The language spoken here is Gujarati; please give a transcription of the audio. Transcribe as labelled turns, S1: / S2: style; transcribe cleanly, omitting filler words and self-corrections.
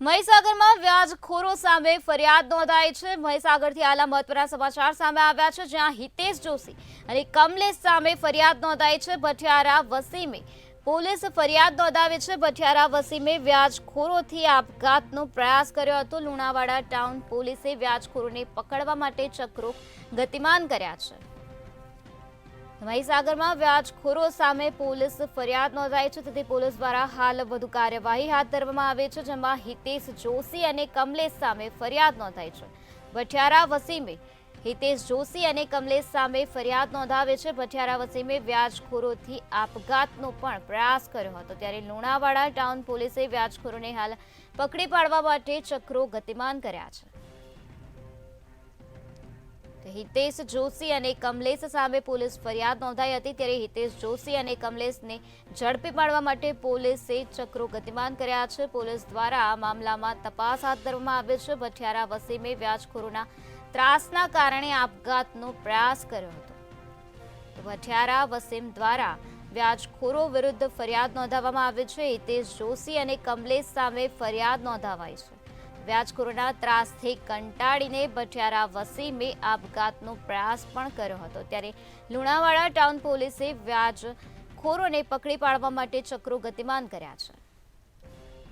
S1: મહીસાગરમાં વ્યાજખોરો સામે ફરિયાદ નોંધાઈ છે। મહીસાગરથી આલા મહત્વના સમાચાર સામે આવ્યા છે, જ્યાં હિતેશ જોશી અને કમલેશ સામે ફરિયાદ નોંધાઈ છે। ભઠિયારા વસીમે પોલીસ ફરિયાદ નોંધાવી છે। ભઠિયારા વસીમે વ્યાજખોરોથી આપઘાતનો પ્રયાસ કર્યો હતો। લુણાવાડા ટાઉન પોલીસે વ્યાજખોરોને પકડવા માટે ચક્રો ગતિમાન કર્યા છે। મહીસાગરમાં વ્યાજખોરો સામે પોલીસ ફરિયાદ નોંધાઈ છે, તેથી પોલીસ દ્વારા હાલ વધુ કાર્યવાહી હાથ ધરવામાં આવી છે, જેમાં હિતેશ જોશી અને કમલેશ સામે ફરિયાદ નોંધાઈ છે। ભઠિયારા વસીમે હિતેશ જોશી અને કમલેશ સામે ફરિયાદ નોંધાવી છે। ભઠિયારા વસીમે વ્યાજખોરોથી આપઘાતનો પણ પ્રયાસ કર્યો હતો, ત્યારે લુણાવાડા ટાઉન પોલીસે વ્યાજખોરોને હાલ પકડી પાડવા માટે ચક્રો ગતિમાન કર્યા છે। હિતેશ જોશી અને કમલેશ સામે પોલીસ ફરિયાદ નોંધાઈ હતી, ત્યારે હિતેશ જોશી અને કમલેશને ઝડપી પાડવા માટે પોલીસે ચક્રો ગતિમાન કર્યા છે। પોલીસ દ્વારા આ મામલામાં તપાસ હાથ ધરવામાં આવી છે। ભઠિયારા વસીમે વ્યાજખોરોના ત્રાસના કારણે આપઘાતનો પ્રયાસ કર્યો હતો। ભઠિયારા વસીમ દ્વારા વ્યાજખોરો વિરુદ્ધ ફરિયાદ નોંધાવવામાં આવી છે। હિતેશ જોશી અને કમલેશ સામે ફરિયાદ નોંધાવાઈ છે। વ્યાજખોરોના ત્રાસથી કંટાળીને ભઠિયારા વસીમે આપઘાતનો પ્રયાસ પણ કર્યો હતો, ત્યારે લુણાવાડા ટાઉન પોલીસે વ્યાજખોરોને પકડી પાડવા માટે ચક્રો ગતિમાન કર્યા છે।